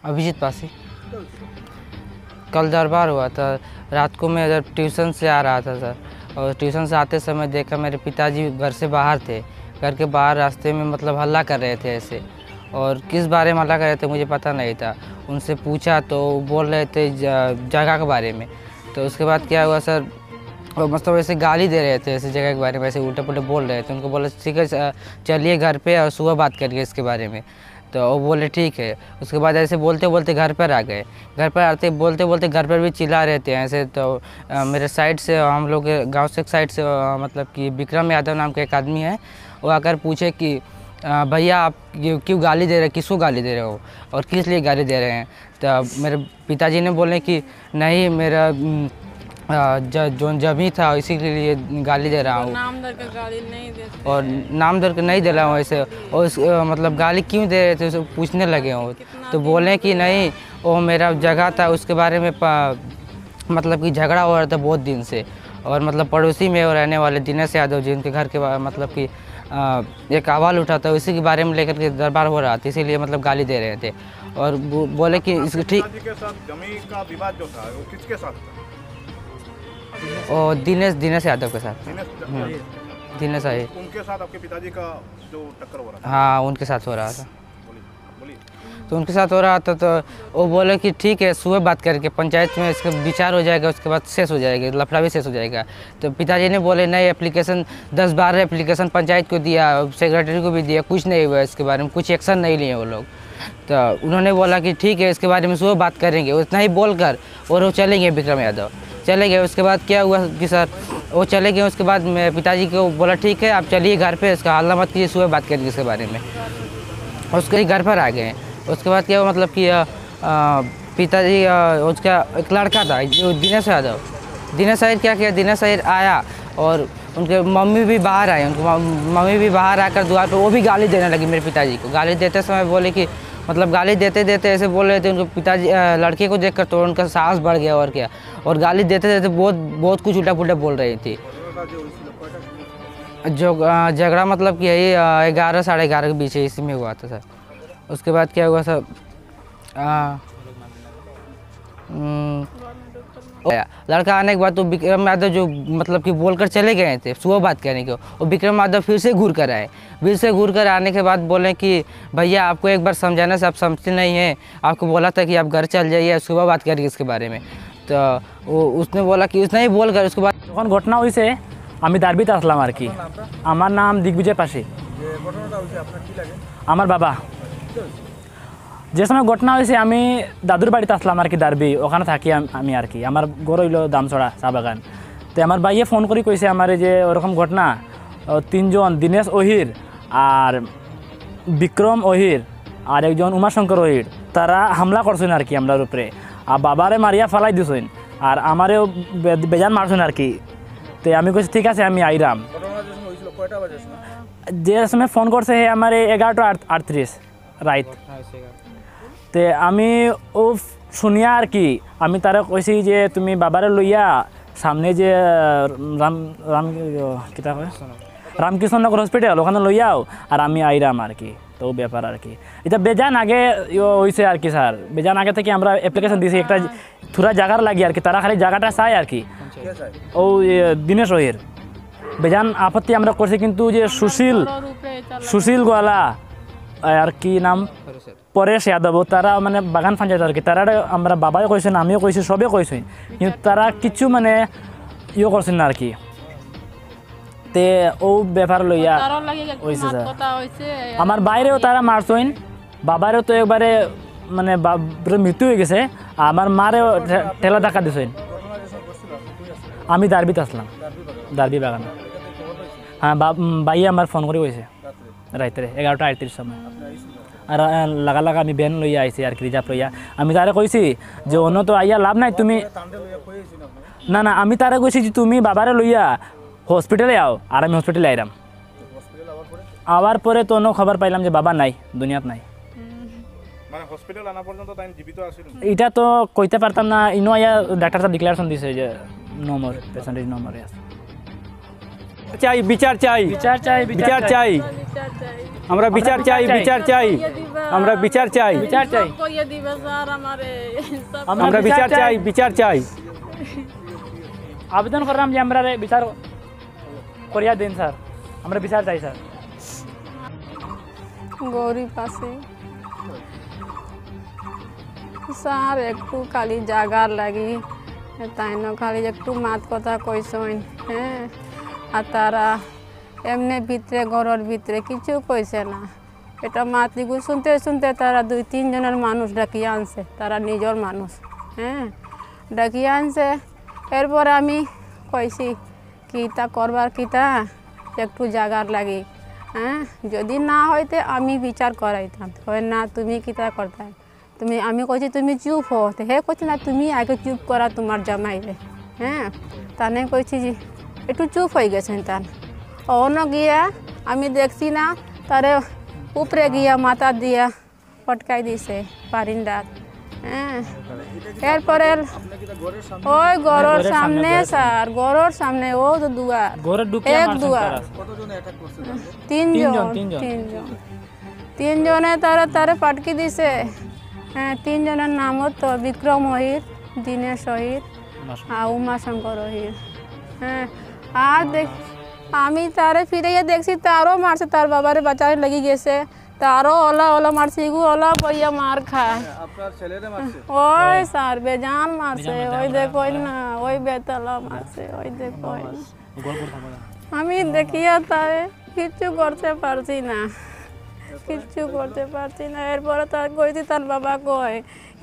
अभिजीत पासी। कल दरबार हुआ था। रात को मैं इधर ट्यूशन से आ रहा था सर, और ट्यूशन से आते समय देखा मेरे पिताजी घर से बाहर थे। घर के बाहर रास्ते में मतलब हल्ला कर रहे थे ऐसे, और किस बारे में हल्ला कर रहे थे मुझे पता नहीं था। उनसे पूछा तो बोल रहे थे जगह के बारे में। तो उसके बाद क्या हुआ सर, वो मतलब ऐसे गाली दे रहे थे ऐसे जगह के बारे में, ऐसे उल्टे पुल्टे बोल रहे थे। उनको बोले ठीक है चलिए घर पे और सुबह बात करिए इसके बारे में। तो वो बोले ठीक है। उसके बाद ऐसे बोलते बोलते घर पर आ गए। घर पर आते बोलते बोलते घर पर भी चिल्ला रहे थे ऐसे। तो मेरे साइड से, हम लोग के गांव से साइड से मतलब कि विक्रम यादव नाम का एक आदमी है, वो आकर पूछे कि भैया आप क्यों गाली दे रहे हैं, किसको गाली दे रहे हो और किस लिए गाली दे रहे हैं। तो मेरे पिताजी ने बोले कि नहीं मेरा जो जमी था इसी के लिए गाली दे रहा हूँ। नाम दर कर गाली नहीं देते, और नाम दर के नहीं दे रहा हूँ ऐसे। और मतलब गाली क्यों दे रहे थे उसे पूछने लगे हो। तो बोले कि नहीं वो मेरा जगह था उसके बारे में मतलब कि झगड़ा हो रहा था बहुत दिन से। और मतलब पड़ोसी में रहने वाले दिनेश यादव जी, उनके घर के मतलब कि एक आवाज़ उठा था, उसी के बारे में लेकर के दरबार हो रहा था, इसीलिए मतलब गाली दे रहे थे। और बोले कि इसके ठीक जमीन का विवाद जो था वो किसके साथ था? और दिनेश यादव के साथ। दिनेश है उनके साथ आपके पिताजी का जो टक्कर हो रहा था? हाँ उनके साथ हो रहा था। तो उनके साथ हो रहा था। तो वो बोले कि ठीक है सुबह बात करके पंचायत में इसका विचार हो जाएगा, उसके बाद शेष हो जाएगा, लफड़ा भी शेष हो जाएगा। तो पिताजी ने बोले नहीं, एप्लीकेशन 10-12 एप्लीकेशन पंचायत को दिया, सेक्रेटरी को भी दिया, कुछ नहीं हुआ इसके बारे में, कुछ एक्शन नहीं लिए वो लोग। तो उन्होंने बोला कि ठीक है इसके बारे में सुबह बात करेंगे, उतना ही बोलकर और वो चलेंगे। विक्रम यादव चले गए। उसके बाद क्या हुआ कि सर वो चले गए। उसके बाद मैं पिताजी को बोला ठीक है आप चलिए घर पे, इसका हल्ला मत कीजिए, सुबह बात करिए इसके बारे में। उसके घर पर आ गए। उसके बाद क्या हुआ मतलब कि पिताजी उसका एक लड़का था जो दिनेश यादव क्या किया, दिनेश यादव आया और उनके मम्मी भी बाहर आए। उनकी मम्मी भी बाहर आकर द्वार पर वो भी गाली देने लगी मेरे पिताजी को। गाली देते समय बोले कि मतलब गाली देते देते ऐसे बोल रहे थे। उनके पिताजी लड़के को देखकर तो उनका साहस बढ़ गया और क्या, और गाली देते देते बहुत कुछ उल्टा पुल्टा बोल रही थी। जो झगड़ा मतलब कि यही 11 साढ़े 11 के बीच इसी में हुआ था सर। उसके बाद क्या हुआ सर, लड़का आने के बाद तो विक्रम यादव जो मतलब कि बोलकर चले गए थे सुबह बात करने को, और विक्रम यादव फिर से घूर कर आए। फिर से घूर कर आने के बाद बोले कि भैया आपको एक बार समझाने से आप समझते नहीं हैं, आपको बोला था कि आप घर चल जाइए सुबह बात करिए इसके बारे में। तो वो उसने बोला कि उसने ही बोल कर उसके बाद যখন ঘটনা হয়েছে আমি দারবিতে আসলাম আর কি। আমার নাম দিগ্বিজয় পাশি। আমার বাবা যে সময় ঘটনা হয়েছে আমি দাদুর বাড়িতে আসলাম আর কি, দারবি ওখানে থাকি আমি আর কি। আমার ঘর হইল দামছড়া চা বাগান। তো আমার ভাইয়ে ফোন করে কইছে আমার যে ওরকম ঘটনা, 3 জন দিনেশ অহির আর বিক্রম অহির আর একজন উমাশঙ্কর অহির তারা হামলা করছেন আর কি আমরার উপরে, আর বাবারে মারিয়া ফালাই দিছেন আর আমারেও বেজান মারছেন আর কি। তো আমি কইছি ঠিক আছে আমি আইরাম। যে সময় ফোন করছে হে আমার 11:38 রাত। তো আমি ও শুনিয়া আর কি আমি তারা কইছি যে তুমি বাবারে লইয়া সামনে যে রামকৃষ্ণনগর হসপিটাল ওখানে লইয়াও আর আমি আইরাম আর কি। তো ব্যাপার আর কি এটা বেজান আগে হয়েছে আর কি স্যার। বেজান আগে থেকে আমরা অ্যাপ্লিকেশন দিয়েছি একটা থোড়া জায়গার লাগি আর কি, তারা খালি জায়গাটা চাই আর কি। ও দিনেশ রহির বেজান আপত্তি আমরা করছি, কিন্তু যে সুশীল গোয়ালা আর কি নাম পরেশ যাদব তারা মানে বাগান পঞ্চায়েত আর কি, তারা আমরা বাবাই কইছেন আমিও কইছি সবে কইছেন, কিন্তু তারা কিছু মানে ইয়ে করছেন না আর কি। তে ও ব্যাপার লইয়া হয়েছে স্যার। আমার বাইরেও তারা মারছেন, বাবারও তো একবারে মানে মৃত্যু হয়ে গেছে, আমার মারেও ঠেলা ধাক্কা দিছেন। আমি দারবিতে আসলাম, দারবি বাগান। হ্যাঁ ভাই আমার ফোন করে কইছে রাইতে 11:38 সময়, আর লাগা লাগা আমি ভ্যান লইয়া আইছি আর কি, রিজার্ভ লইয়া। আমি তারে কইছি যে অন্য তো আইয়া লাভ নাই, তুমি না না আমি তারে কইছি যে তুমি বাবারে লইয়া হসপিটালে আও, আর আমি হসপিটালে আইরাম। আওয়ার পরে তো অন্য খবর পাইলাম যে বাবা নাই, দুনিয়াত নাই। মানে হসপিটাল আনা পর্যন্ত তাই জীবিত আছিল? এটা তো কইতে পারতাম না, ইনো আইয়া ডাক্তার সাহেব ডিক্লারেশন দিছে যে no more, patient is no more. চাই বিচার চাই, বিচার চাই, বিচার চাই। আমরা বিচার চাই, বিচার চাই, আমরা বিচার চাই, বিচার চাই, করিয়ে দিবে স্যার আমারে সব আমরা বিচার চাই, বিচার চাই। আবেদন করলাম যে আমরা বিচার করিয়া দিন স্যার, আমরা বিচার চাই স্যার। গৌরী পাশে স্যার একটু খালি জাগার লাগি তাই না খালি একটু মাত কথা কইসন, হ্যাঁ, আর তারা এমনি ভিতরে ঘরের ভিতরে কিছু কইছে না। এটা মাতলিগু শুনতে শুনতে তারা 2-3 জনের মানুষ ডাকিয়ে আনছে, তারা নিজের মানুষ, হ্যাঁ, ডাকিয়ে আনছে। এরপরে আমি কইছি কিতা করবার কিতা একটু জাগার লাগি, হ্যাঁ, যদি না হইতে আমি বিচার করাইতাম। হয় না তুমি কিতা করতাম, তুমি আমি কইছি তুমি চুপ হো, হে কইছি না তুমি আগে চুপ করা তোমার জামাইরে, হ্যাঁ, তানে কইছি যে একটু চুপ হয়ে গেছেন তান। অন্য গিয়া আমি দেখছি না তারে উপরে গিয়া মাথা দিয়া পটকাই দিছে বারিন্দাত, হ্যাঁ। এরপরে ওই ঘরের সামনে স্যার, ঘরের সামনে ও তো দুয়ার, এক দুয়ার, তিনজনে তারে পাটকি দিছে, হ্যাঁ। 3 জনের নাম তো বিক্রম অহির, দীনেশ অহির আর উমাশঙ্কর অহির, হ্যাঁ। আর দেখ আমি তারে ফিরে দেখছি তারও মারছে, তার বাবারে বাঁচাতে লেগে গেছে, তারও ওলা মারছে, এগু ওলা পড়িয়া মার খায়। ওই স্যার বেজান মারছে, ওই দেখো না, ওই বেতলা মারছে, ওই দেখো। আমি দেখিয়া তারে কিচ্ছু করতে পারছি না, কিচ্ছু করতে পারছি না। এরপরে তার কইছি, তার বাবা কয়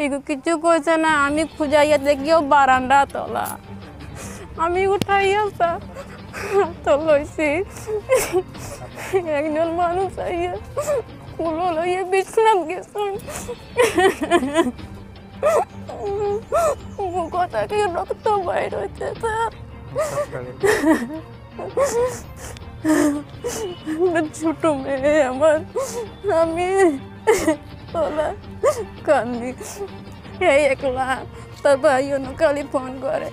এগু কিচ্ছু কইছে না। আমি খুঁজাইয়া দেখিও বারান্দা তলা, আমি উঠাইয়া তো লইছি। একজন মানুষ আইয়া কুলো লইয়া বিশ্রাম গেছেন, কথা কি রক্ত বাইর হইতে স্যার। ছোট মেয়ে আমার, আমি তোলা কান্দি, এই একলা। তার ভাই অন্য খালি ফোন করে,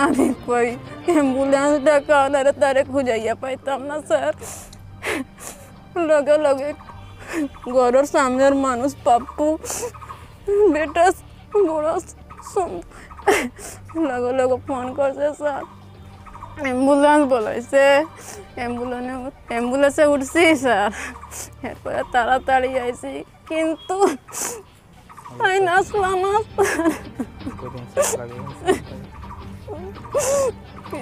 আমি কই অ্যাম্বুলেন্স ডাকা, তারে খুঁজাইয়া পাইতাম না স্যার। লগে লগে ঘরের সামনের মানুষ পাপ্পু বেটা বড় লগে লগে ফোন করছে স্যার, অ্যাম্বুলেন্স বলাইছে, অ্যাম্বুলেন্সে উঠছি স্যার। এরপরে তাড়াতাড়ি আইছি, কিন্তু তাই না আসলাম না।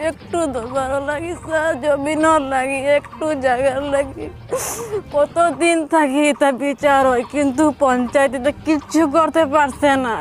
একটু দরবার লাগি স্যার, জমিনের লাগি, একটু জায়গার লাগি, কতদিন থাকি তা বিচার হয়, কিন্তু পঞ্চায়েতে কিচ্ছু করতে পারছে না।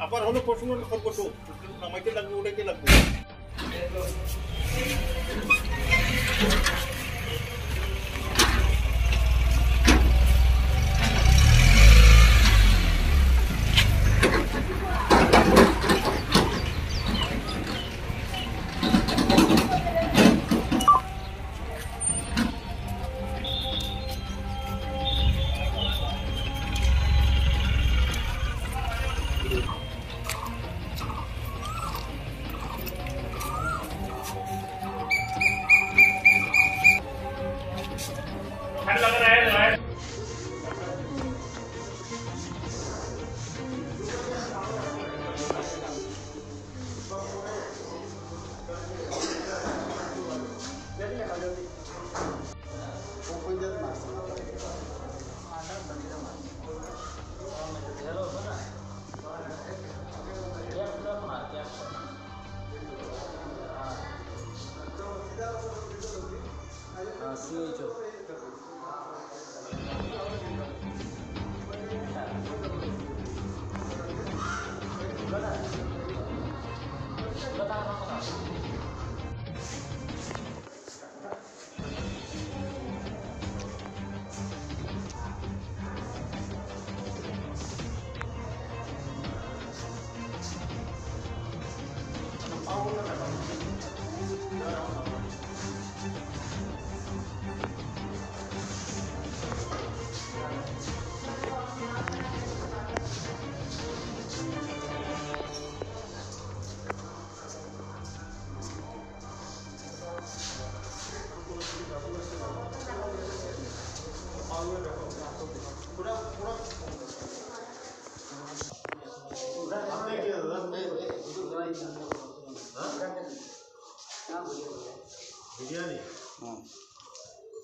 আবার হলো প্রশ্ন করবো, আমাকে লাগবে, ওটাকে লাগবে। बिरयानी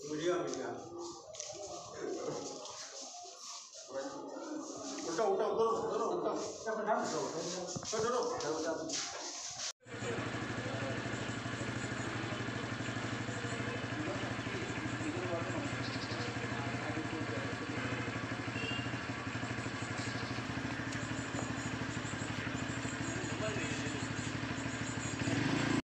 मीडियम उल्टा उल्टा उधर उधर उल्टा